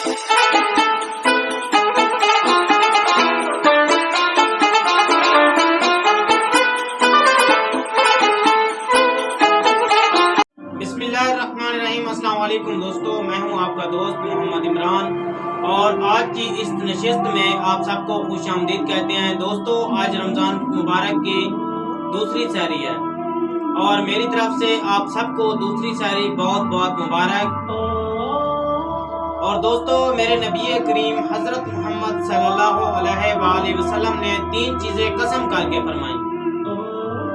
बिस्मिल्लाहिर्रहमानिर्रहीम। अस्सलाम वालेकुम दोस्तों, मैं हूं आपका दोस्त मोहम्मद इमरान और आज की इस नशिस्त में आप सबको खुश आमदीद कहते हैं। दोस्तों, आज रमज़ान मुबारक की दूसरी सहरी है और मेरी तरफ से आप सबको दूसरी सहरी बहुत बहुत मुबारक। और दोस्तों, मेरे नबी करीम हज़रत मोहम्मद सल्लल्लाहु अलैहि वसल्लम ने 3 चीज़ें कसम करके फरमाई।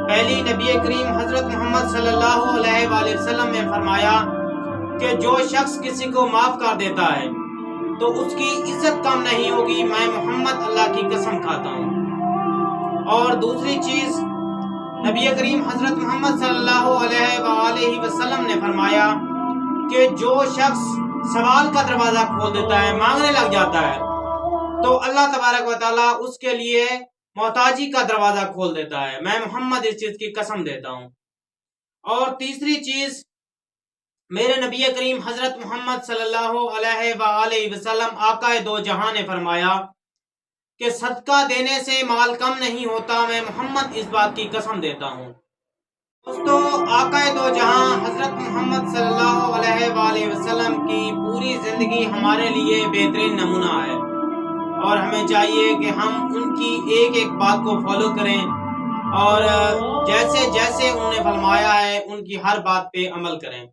पहली, नबी करीम हज़रत मोहम्मद सल्लल्लाहु अलैहि वसल्लम ने फरमाया कि जो शख्स किसी को माफ़ कर देता है तो उसकी इज्जत कम नहीं होगी, मैं मोहम्मद अल्लाह की कसम खाता हूँ। और दूसरी चीज़, नबी करीम हज़रत मोहम्मद सल्लल्लाहु अलैहि वसल्लम ने फरमाया कि जो शख्स सवाल का दरवाज़ा खोल देता है, मांगने लग जाता है, तो अल्लाह तबारक व तआला उसके लिए मोहताजी का दरवाजा खोल देता है। मैं मोहम्मद इस चीज की कसम देता हूँ। और तीसरी चीज, मेरे नबी करीम हजरत मोहम्मद सल्लल्लाहु अलैहि वसल्लम आकाए दो जहां ने फरमाया कि सदका देने से माल कम नहीं होता, मैं मोहम्मद इस बात की कसम देता हूँ। दोस्तों, आकाए दो जहां हजरत मोहम्मद सल्लल्लाहु अलैहि वसल्लम की पूरी जिंदगी हमारे लिए बेहतरीन नमूना है और हमें चाहिए कि हम उनकी एक एक बात को फॉलो करें और जैसे जैसे उन्होंने फरमाया है उनकी हर बात पे अमल करें।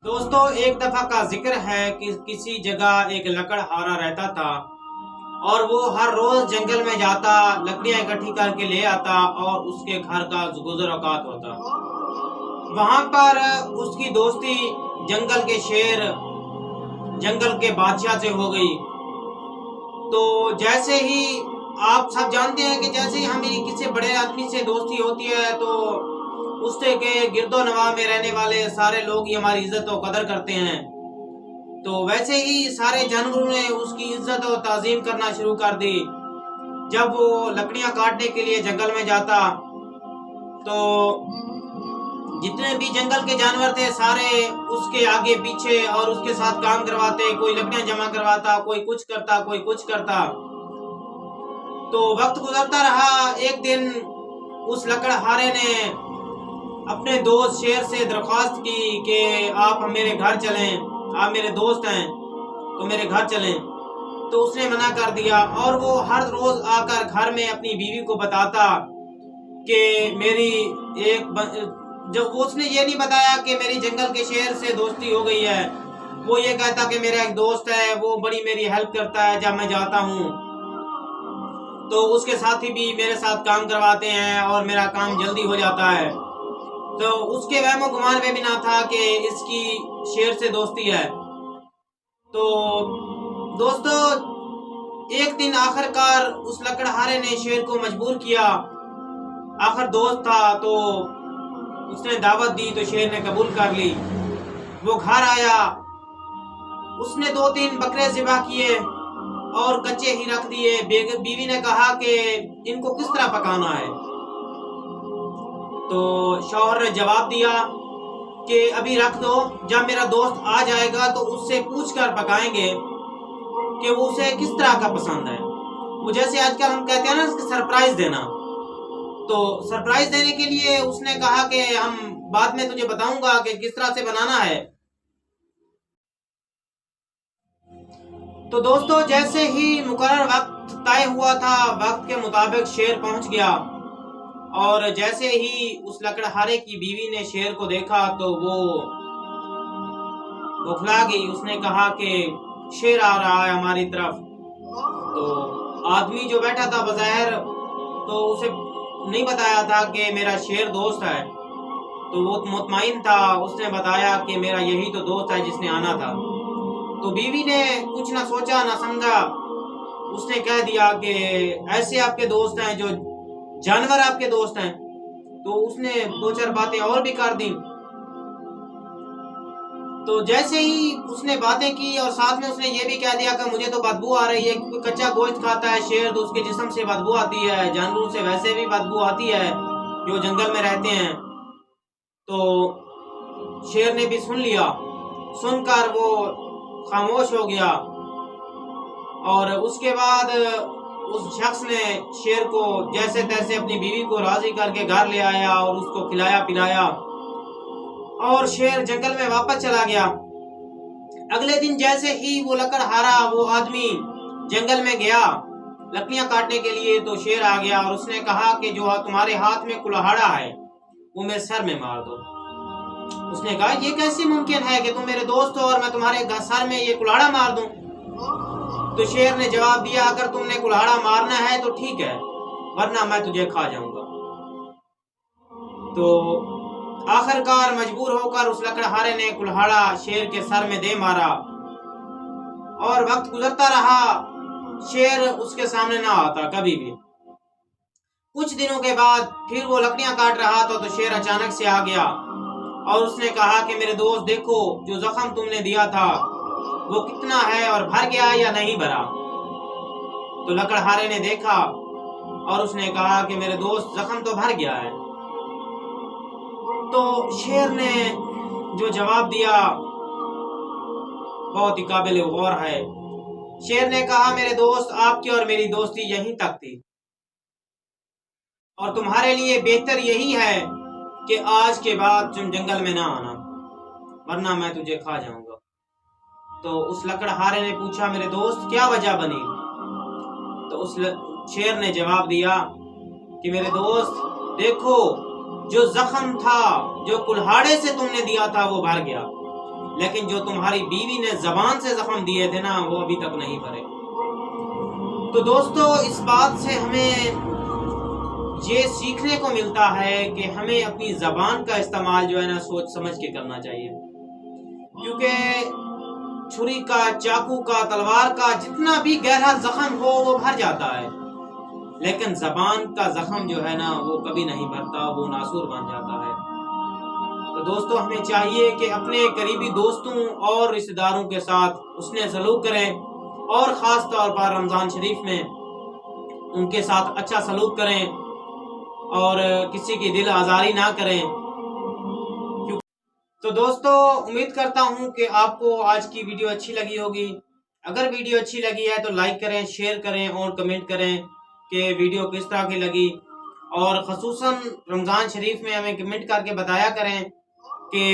दोस्तों, एक दफ़ा का जिक्र है कि किसी जगह एक लकड़हारा रहता था और वो हर रोज जंगल में जाता, लकड़ियां इकट्ठी करके ले आता और उसके घर का गुजर औकात होता। वहां पर उसकी दोस्ती जंगल के शेर, जंगल के बादशाह से हो गई। तो जैसे ही आप सब जानते हैं कि जैसे ही हमें किसी बड़े आदमी से दोस्ती होती है तो उससे के गिरदो नवा में रहने वाले सारे लोग ही हमारी इज्जत और कदर करते हैं। तो वैसे ही सारे जानवरों ने उसकी इज्जत और ताज़ीम करना शुरू कर दी। जब वो लकड़ियां काटने के लिए जंगल में जाता तो जितने भी जंगल के जानवर थे सारे उसके आगे पीछे और उसके साथ काम करवाते। कोई लकड़ियां जमा करवाता, कोई कुछ करता, कोई कुछ करता। तो वक्त गुजरता रहा। एक दिन उस लकड़हारे ने अपने दोस्त शेर से दरख्वास्त की कि आप मेरे घर चलें, आप मेरे दोस्त हैं तो मेरे घर चलें। तो उसने मना कर दिया और वो हर रोज आकर घर में अपनी बीवी को बताता कि मेरी जो उसने ये नहीं बताया कि मेरी जंगल के शेर से दोस्ती हो गई है। वो ये कहता कि मेरा एक दोस्त है, वो बड़ी मेरी हेल्प करता है जब मैं जाता हूँ, तो उसके साथी भी मेरे साथ काम करवाते हैं और मेरा काम जल्दी हो जाता है। तो उसके वहमो गुमान में भी ना था कि इसकी शेर से दोस्ती है। तो दोस्तों, एक दिन आखिरकार उस लकड़हारे ने शेर को मजबूर किया। आखिर दोस्त था तो उसने दावत दी तो शेर ने कबूल कर ली। वो घर आया, उसने 2-3 बकरे ज़िबा किए और कच्चे ही रख दिए। बीवी ने कहा कि इनको किस तरह पकाना है। तो शौहर ने जवाब दिया कि अभी रख दो, जब मेरा दोस्त आ जाएगा तो उससे पूछ कर पकाएंगे कि वो उसे किस तरह का पसंद है। वो जैसे आजकल हम कहते हैं ना सरप्राइज देना, तो सरप्राइज देने के लिए उसने कहा कि हम बाद में तुझे बताऊंगा कि किस तरह से बनाना है। तो दोस्तों, जैसे ही मुकर्रर वक्त तय हुआ था, वक्त के मुताबिक शेर पहुंच गया और जैसे ही उस लकड़हारे की बीवी ने शेर को देखा तो वो बौखला गई। उसने कहा कि शेर आ रहा है हमारी तरफ। तो आदमी जो बैठा था बज़ाहिर तो उसे नहीं बताया था कि मेरा शेर दोस्त है, तो वो मुतमईन था। उसने बताया कि मेरा यही तो दोस्त है जिसने आना था। तो बीवी ने कुछ ना सोचा ना समझा, उसने कह दिया कि ऐसे आपके दोस्त हैं जो जानवर आपके दोस्त हैं। तो उसने 2-4 बातें और भी कर दी। तो जैसे ही उसने बातें की और साथ में उसने ये भी कह दिया कि मुझे तो बदबू आ रही है, क्योंकि कच्चा गोश्त खाता है शेर तो उसके जिस्म से बदबू आती है, जानवरों से वैसे भी बदबू आती है जो जंगल में रहते हैं। तो शेर ने भी सुन लिया, सुनकर वो खामोश हो गया اور اس کے بعد اس شخص نے شیر کو جیسے تیسے اپنی بیوی کو راضی کر کے گھر لے آیا اور اس کو کھلایا پلایا اور شیر جنگل میں واپس چلا گیا۔ اگلے دن جیسے ہی وہ لکڑہارا وہ آدمی جنگل میں گیا لکڑیاں کاٹنے کے لیے تو شیر آ گیا اور اس نے کہا کہ جو تمہارے ہاتھ میں کلہاڑا ہے وہ میرے سر میں مار دو۔ اس نے کہا یہ کیسے ممکن ہے کہ تم میرے دوست ہو اور میں تمہارے سر میں یہ کلہاڑا مار دوں؟ تو شیر نے جواب دیا اگر تم نے کلہاڑا مارنا ہے تو ٹھیک ہے ورنہ میں تجھے کھا جاؤں گا۔ تو آخر کار مجبور ہو کر اس لکڑہارے نے کلہاڑا شیر کے سر میں دے مارا اور وقت گزرتا رہا، شیر اس کے سامنے نہ آتا کبھی بھی۔ کچھ دنوں کے بعد پھر وہ لکڑیاں کاٹ رہا تھا تو شیر اچانک سے آ گیا اور اس نے کہا کہ میرے دوست دیکھو جو زخم تم نے دیا تھا وہ کتنا ہے اور بھر گیا یا نہیں بھرا؟ تو لکڑہارے نے دیکھا اور اس نے کہا کہ میرے دوست زخم تو بھر گیا ہے۔ تو شیر نے جو جواب دیا بہت ہی قابل غور ہے۔ شیر نے کہا میرے دوست آپ کی اور میری دوستی یہیں تک تھی اور تمہارے لیے بہتر یہی ہے کہ آج کے بعد تم جنگل میں نہ آنا ورنہ میں تجھے کھا جاؤں گا۔ تو اس لکڑہارے نے پوچھا میرے دوست کیا وجہ بنی؟ تو اس شیر نے جواب دیا کہ میرے دوست دیکھو جو زخم تھا جو کلہاڑے سے تم نے دیا تھا وہ بھر گیا، لیکن جو تمہاری بیوی نے زبان سے زخم دیے تھے نا وہ ابھی تک نہیں بھرے۔ تو دوستو اس بات سے ہمیں یہ سیکھنے کو ملتا ہے کہ ہمیں اپنی زبان کا استعمال جو ہے نا سوچ سمجھ کے کرنا چاہیے، کیونکہ چھری کا، چاقو کا، تلوار کا جتنا بھی گہرا زخم ہو وہ بھر جاتا ہے، لیکن زبان کا زخم جو ہے نا وہ کبھی نہیں بھرتا، وہ ناسور بن جاتا ہے۔ تو دوستو ہمیں چاہیے کہ اپنے قریبی دوستوں اور رشتہ داروں کے ساتھ حسن سلوک کریں اور خاص طور پر رمضان شریف میں ان کے ساتھ اچھا سلوک کریں اور کسی کی دل آزاری نہ کریں۔ تو دوستو امید کرتا ہوں کہ آپ کو آج کی ویڈیو اچھی لگی ہوگی۔ اگر ویڈیو اچھی لگی ہے تو لائک کریں، شیئر کریں اور کمنٹ کریں کہ ویڈیو کس طرح کی لگی، اور خصوصاً رمضان شریف میں ہمیں کمنٹ کر کے بتایا کریں کہ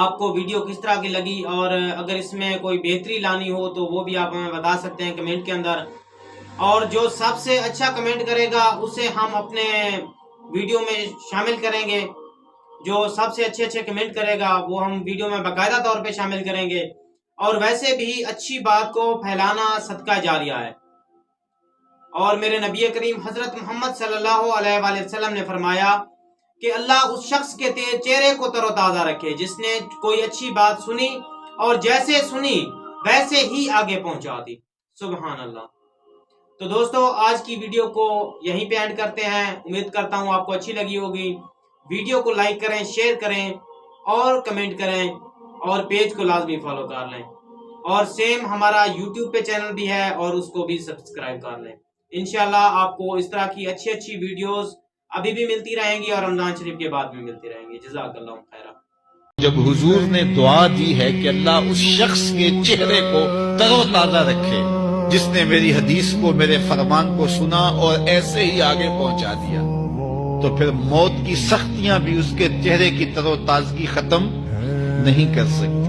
آپ کو ویڈیو کس طرح کی لگی، اور اگر اس میں کوئی بہتری لانی ہو تو وہ بھی آپ ہمیں بتا سکتے ہیں کمنٹ کے اندر، اور جو سب سے اچھا کمنٹ کرے گا اسے ہم اپنے ویڈیو میں شامل کریں گے۔ جو سب سے اچھے کمنٹ کرے گا وہ ہم ویڈیو میں باقاعدہ طور پہ شامل کریں گے۔ اور ویسے بھی اچھی بات کو پھیلانا صدقہ جاریہ ہے، اور میرے نبی کریم حضرت محمد صلی اللہ علیہ وآلہ وسلم نے فرمایا کہ اللہ اس شخص کے چہرے کو تر و تازہ رکھے جس نے کوئی اچھی بات سنی اور جیسے سنی ویسے ہی آگے پہنچا دی۔ سبحان اللہ۔ تو دوستو آج کی ویڈیو کو یہیں پہ اینڈ کرتے ہیں، امید کرتا ہوں آپ کو اچھی لگی ہوگی۔ ویڈیو کو لائک کریں، شیئر کریں اور کمنٹ کریں، اور پیج کو لازمی فالو کر لیں، اور سیم ہمارا یوٹیوب پہ چینل بھی ہے اور اس کو بھی سبسکرائب کر لیں۔ انشاءاللہ آپ کو اس طرح کی اچھی ویڈیوز ابھی بھی ملتی رہیں گی اور رمضان شریف کے بعد بھی ملتی رہیں گی۔ جزاک اللہ خیرہ۔ جب حضور نے دعا دی ہے کہ اللہ اس شخص کے چہرے کو تر و تازہ رکھے جس نے میری حدیث کو، میرے فرمان کو سنا اور ایسے ہی آگے پہنچا دیا، تو پھر موت کی سختیاں بھی اس کے چہرے کی تر و تازگی ختم نہیں کر سکتی۔